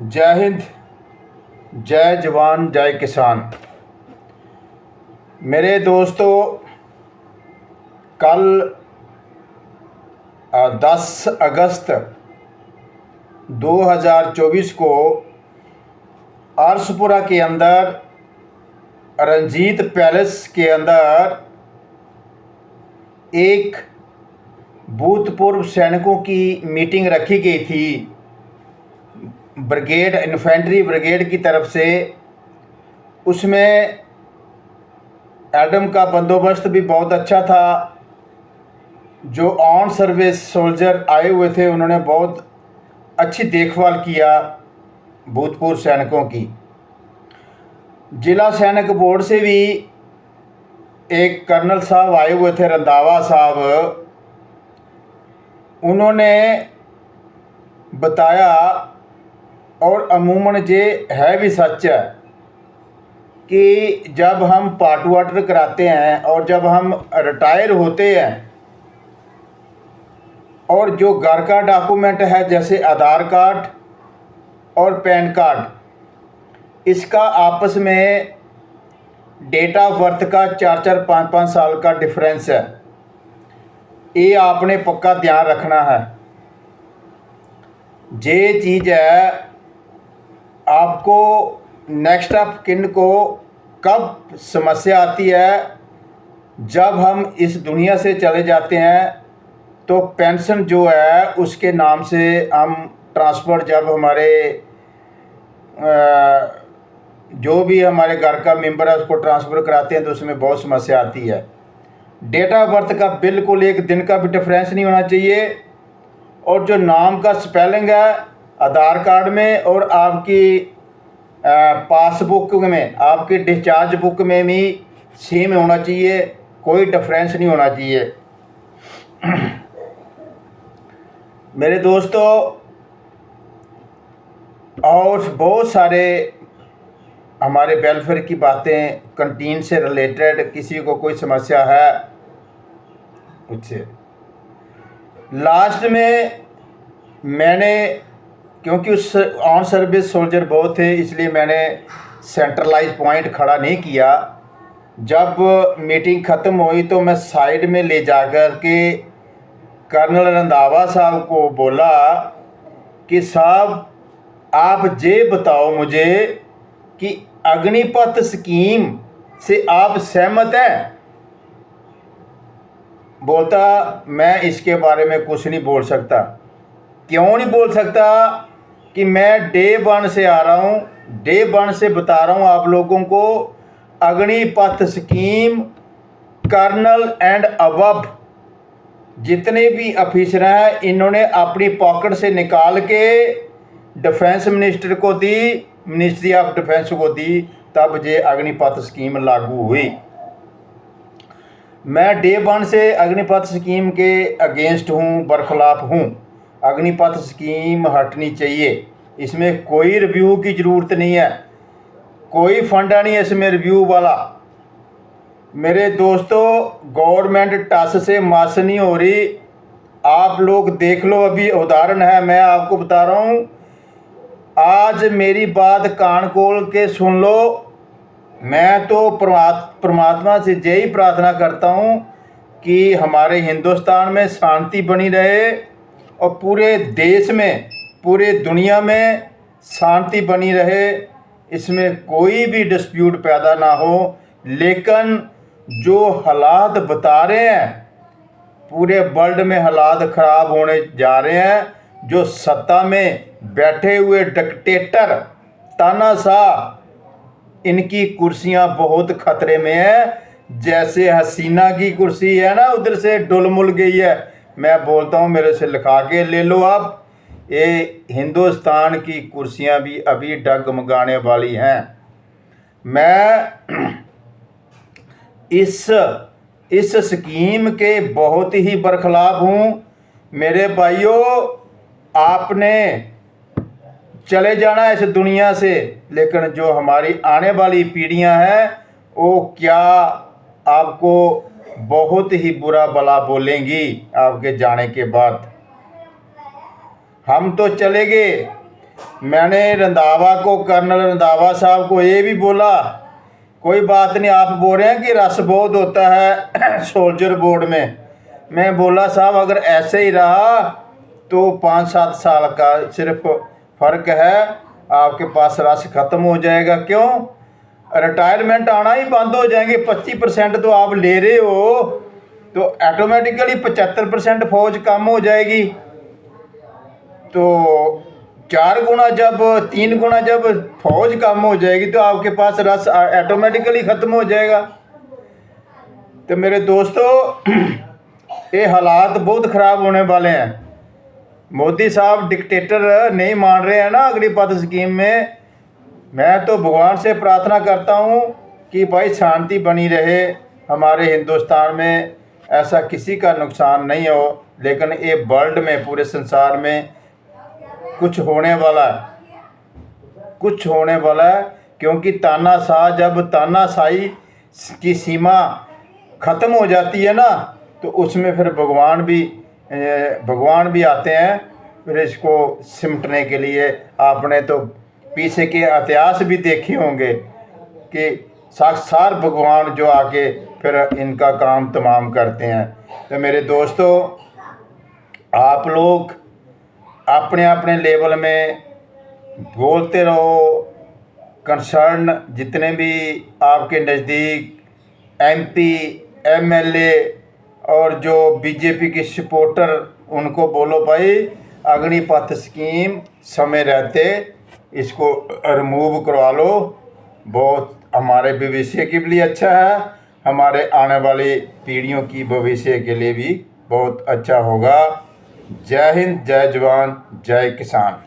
जय हिंद, जय जवान, जय किसान। मेरे दोस्तों, कल 10 अगस्त 2024 को अर्शपुरा के अंदर रंजीत पैलेस के अंदर एक भूतपूर्व सैनिकों की मीटिंग रखी गई थी। ब्रिगेड, इन्फेंट्री ब्रिगेड की तरफ से। उसमें एडम का बंदोबस्त भी बहुत अच्छा था। जो ऑन सर्विस सोल्जर आए हुए थे उन्होंने बहुत अच्छी देखभाल किया भूतपूर्व सैनिकों की। जिला सैनिक बोर्ड से भी एक कर्नल साहब आए हुए थे, रंधावा साहब। उन्होंने बताया, और अमूमन ये है भी सच है, कि जब हम पार्ट वाटर कराते हैं और जब हम रिटायर होते हैं और जो घर का डॉक्यूमेंट है जैसे आधार कार्ड और पैन कार्ड, इसका आपस में डेट ऑफ बर्थ का 4-4, 5-5 साल का डिफरेंस है। ये आपने पक्का ध्यान रखना है। ये चीज़ है, आपको नेक्स्ट ऑफ किन को कब समस्या आती है, जब हम इस दुनिया से चले जाते हैं तो पेंशन जो है उसके नाम से हम ट्रांसफ़र, जब हमारे जो भी हमारे घर का मेंबर है उसको ट्रांसफ़र कराते हैं तो उसमें बहुत समस्या आती है। डेट ऑफ बर्थ का बिल्कुल एक दिन का भी डिफरेंस नहीं होना चाहिए। और जो नाम का स्पेलिंग है आधार कार्ड में और आपकी पासबुक में, आपकी डिस्चार्ज बुक में भी सेम होना चाहिए, कोई डिफरेंस नहीं होना चाहिए। मेरे दोस्तों, और बहुत सारे हमारे वेलफेयर की बातें, कंटीन से रिलेटेड किसी को कोई समस्या है उससे। लास्ट में मैंने, क्योंकि उस ऑन सर्विस सोल्जर बहुत थे इसलिए मैंने सेंट्रलाइज पॉइंट खड़ा नहीं किया। जब मीटिंग ख़त्म हुई तो मैं साइड में ले जाकर के कर्नल रंधावा साहब को बोला कि साहब, आप ये बताओ मुझे कि अग्निपथ स्कीम से आप सहमत हैं? बोलता, मैं इसके बारे में कुछ नहीं बोल सकता। क्यों नहीं बोल सकता? कि मैं डे 1 से आ रहा हूँ, डे 1 से बता रहा हूँ आप लोगों को। Agnipath scheme colonel and above जितने भी ऑफिसर हैं इन्होंने अपनी पॉकेट से निकाल के डिफेंस मिनिस्टर को दी, मिनिस्ट्री ऑफ डिफेंस को दी, तब ये अग्निपथ स्कीम लागू हुई। मैं डे 1 से अग्निपथ स्कीम के अगेंस्ट हूँ, बरखिलाफ हूँ। अग्निपथ स्कीम हटनी चाहिए, इसमें कोई रिव्यू की ज़रूरत नहीं है, कोई फंडा नहीं है इसमें रिव्यू वाला। मेरे दोस्तों, गवर्नमेंट टस से मस नहीं हो रही। आप लोग देख लो, अभी उदाहरण है, मैं आपको बता रहा हूँ। आज मेरी बात कान खोल के सुन लो। मैं तो परमात्मा से यही प्रार्थना करता हूँ कि हमारे हिंदुस्तान में शांति बनी रहे और पूरे देश में, पूरे दुनिया में शांति बनी रहे, इसमें कोई भी डिस्प्यूट पैदा ना हो। लेकिन जो हालात बता रहे हैं, पूरे वर्ल्ड में हालात ख़राब होने जा रहे हैं। जो सत्ता में बैठे हुए डिक्टेटर तानाशाह, इनकी कुर्सियां बहुत ख़तरे में है। जैसे हसीना की कुर्सी है ना, उधर से डुलमुल गई है। मैं बोलता हूँ, मेरे से लिखा के ले लो आप। ये हिंदुस्तान की कुर्सियां भी अभी डगमगाने वाली हैं। मैं इस स्कीम के बहुत ही बरखिलाफ हूँ। मेरे भाइयों, आपने चले जाना है इस दुनिया से, लेकिन जो हमारी आने वाली पीढ़ियां हैं वो क्या आपको बहुत ही बुरा भला बोलेंगी आपके जाने के बाद। हम तो चले गए, मैंने रंधावा को, कर्नल रंधावा साहब को ये भी बोला, कोई बात नहीं, आप बोल रहे हैं कि रस बहुत होता है सोल्जर बोर्ड में। मैं बोला साहब अगर ऐसे ही रहा तो 5-7 साल का सिर्फ फ़र्क है, आपके पास रस ख़त्म हो जाएगा। क्यों? रिटायरमेंट आना ही बंद हो जाएंगे। 25% तो आप ले रहे हो तो ऑटोमेटिकली 75% फौज कम हो जाएगी। तो 3 गुना जब फौज कम हो जाएगी तो आपके पास रस ऑटोमेटिकली ख़त्म हो जाएगा। तो मेरे दोस्तों ये हालात बहुत ख़राब होने वाले हैं। मोदी साहब डिक्टेटर नहीं मान रहे हैं ना अग्निपथ स्कीम में। मैं तो भगवान से प्रार्थना करता हूँ कि भाई शांति बनी रहे हमारे हिंदुस्तान में, ऐसा किसी का नुकसान नहीं हो। लेकिन ये वर्ल्ड में, पूरे संसार में कुछ होने वाला है, कुछ होने वाला है। क्योंकि तानाशाह, जब तानाशाही की सीमा ख़त्म हो जाती है ना तो उसमें फिर भगवान भी आते हैं फिर इसको सिमटने के लिए। आपने तो पीछे के इतिहास भी देखे होंगे कि साक्षात भगवान जो आके फिर इनका काम तमाम करते हैं। तो मेरे दोस्तों, आप लोग अपने अपने लेवल में बोलते रहो। कंसर्न जितने भी आपके नज़दीक MP, MLA और जो बीजेपी के सपोर्टर, उनको बोलो भाई अग्निपथ स्कीम समय रहते इसको रिमूव करवा लो। बहुत हमारे भविष्य के लिए अच्छा है, हमारे आने वाली पीढ़ियों की भविष्य के लिए भी बहुत अच्छा होगा। जय हिंद, जय जवान, जय किसान।